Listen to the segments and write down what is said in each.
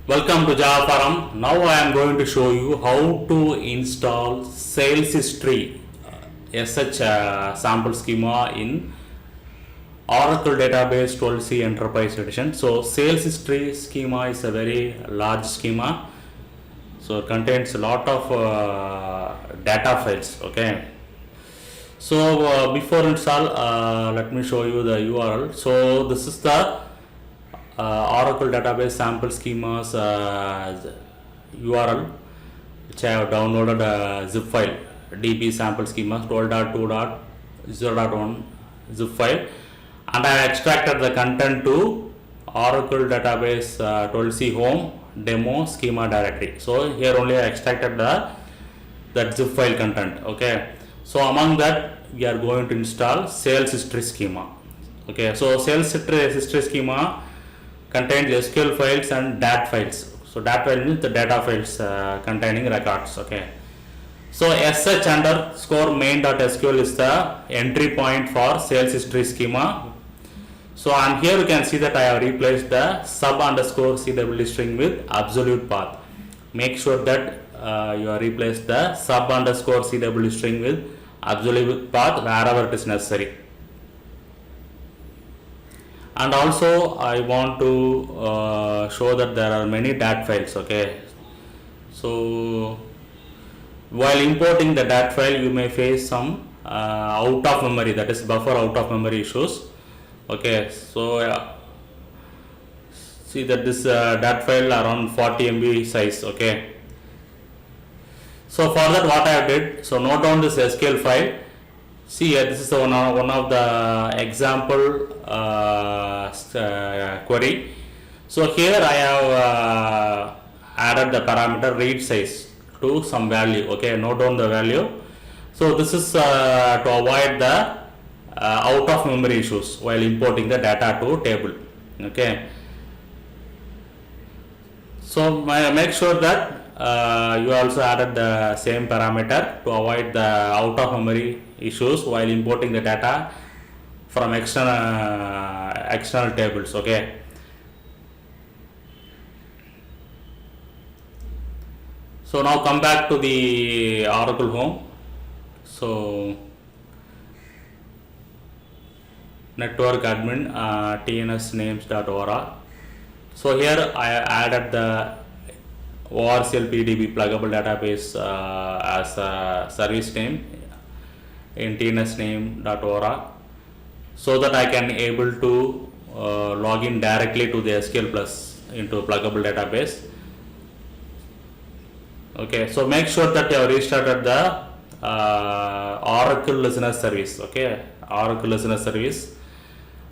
Welcome to Java Forum. Now I am going to show you how to install sales history SH sample schema in Oracle Database 12c Enterprise Edition. So sales history schema is a very large schema. So it contains a lot of data files. Okay. So before install, let me show you the URL. So this is the Oracle Database sample schemas URL, which I have downloaded a zip file, db sample schema 12.2.0.1 zip file, and I extracted the content to Oracle Database 12c home demo schema directory. So here only I extracted that zip file content. Okay. So among that we are going to install sales history schema. Okay. So sales history schema contains SQL files and DAT files. So DAT file means the data files containing records. Okay. So sh underscore main.sql is the entry point for sales history schema. So and here you can see that I have replaced the sub underscore cwd string with absolute path. Make sure that you have replaced the sub underscore cwd string with absolute path wherever it is necessary. And also I want to show that there are many DAT files. Okay. So while importing the DAT file, you may face some out of memory, that is buffer out of memory issues. Okay. So see that this DAT file around 40 MB size. Okay. So for that what I did, so note down this SQL file. See here, this is one of the example query. So here I have added the parameter read size to some value. Okay, note down the value. So this is to avoid the out of memory issues while importing the data to table. Okay. So make sure that you also added the same parameter to avoid the out of memory issues while importing the data from external tables. Okay. So now come back to the Oracle home. So network admin tnsnames.ora. So here I added the orclpdb pluggable database as a service name in tnsname.ora, so that I can able to log in directly to the sqlplus into a pluggable database. Okay, so make sure that you have restarted the Oracle listener service. Okay, Oracle listener service,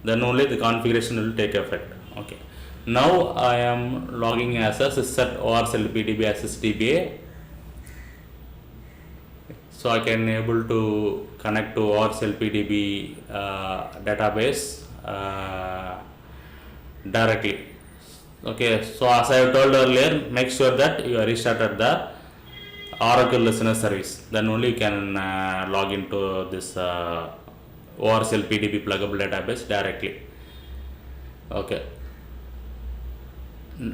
then only the configuration will take effect. Okay. Now I am logging as a sysset orclpdb as sysdba. So I can able to connect to orclpdb database directly. Okay, so as I told earlier, make sure that you restarted the Oracle listener service, then only you can log into this orclpdb pluggable database directly. Okay.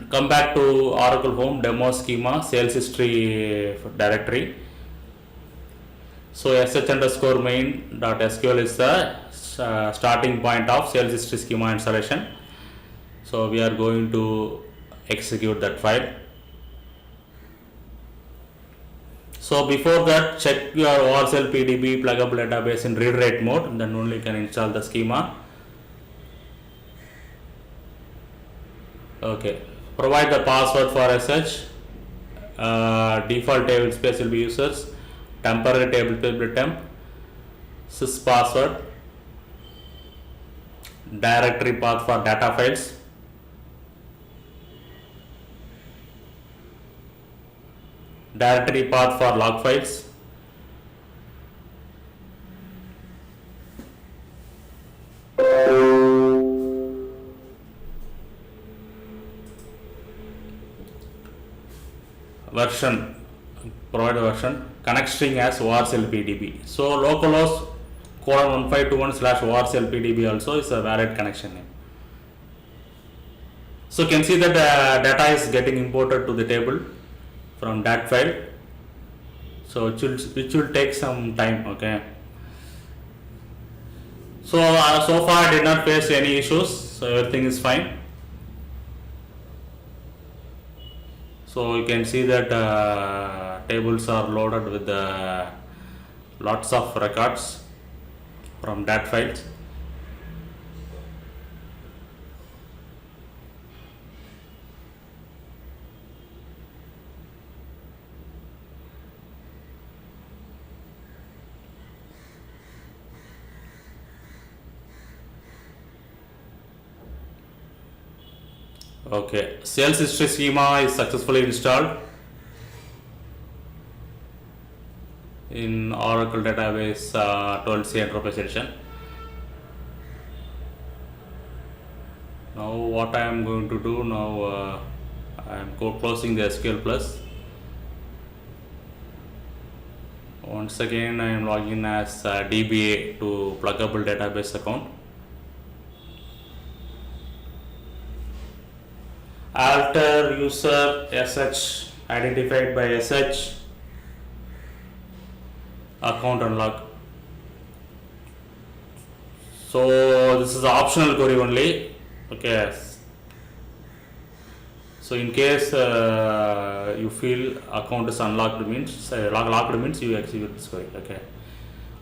Come back to Oracle home demo schema sales history directory. So sh underscore main.sql is the starting point of sales history schema installation. So we are going to execute that file. So before that, check your orclpdb pluggable database in read write mode, then only you can install the schema. Okay. Provide the password for sh. Default table space will be users. Temporary table space will be temp. Sys password. Directory path for data files. Directory path for log files. Version, provide a version, connect string as orclpdb. So localhost :1521/orclpdb also is a valid connection name. So you can see that data is getting imported to the table from that file. So it should take some time. Okay. So so far I did not face any issues. So everything is fine. So you can see that tables are loaded with lots of records from that files. Okay, sales history schema is successfully installed in Oracle database 12c enterprise edition. Now what I am going to do now, I am closing the SQL Plus. Once again I am logging as DBA to pluggable database account. Alter user SH identified by SH account unlock. So this is optional query only. Okay. So in case you feel account is unlocked means locked means you execute this query. Okay.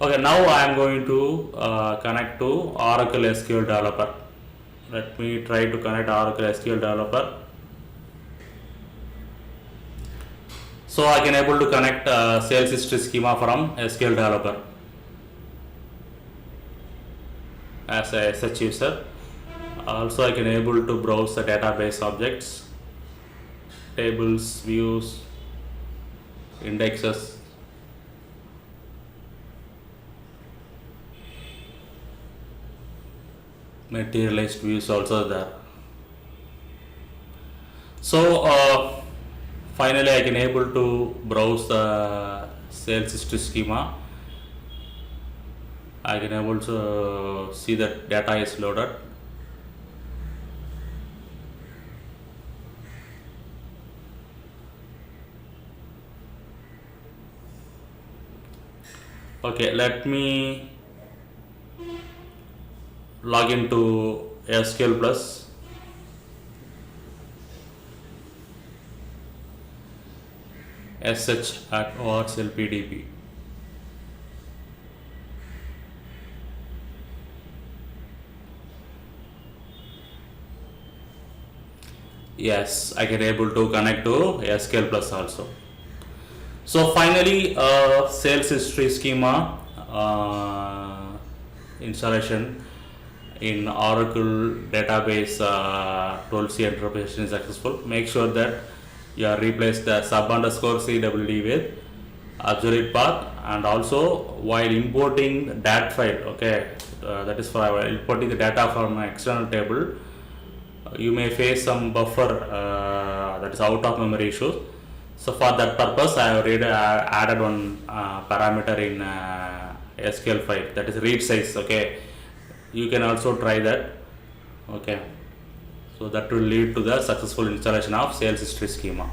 Okay. Now I am going to connect to Oracle SQL Developer. Let me try to connect Oracle SQL Developer. So I can able to connect sales history schema from SQL Developer as a SH user. Also I can able to browse the database objects, tables, views, indexes. Materialized views also there. So finally I can able to browse the sales history schema. I can able to see that data is loaded. Okay, let me log into SQL Plus. SH at orclpdb. Yes, I can able to connect to SQL Plus also. So finally, sales history schema installation in Oracle database 12c enterprise is successful. Make sure that you are replace the sub underscore CWD with absolute path, and also while importing that file, okay, that is for importing the data from an external table, you may face some buffer that is out of memory issues. So for that purpose I have added one parameter in SQL file, that is read size. Okay, you can also try that. Okay, so that will lead to the successful installation of sales history schema.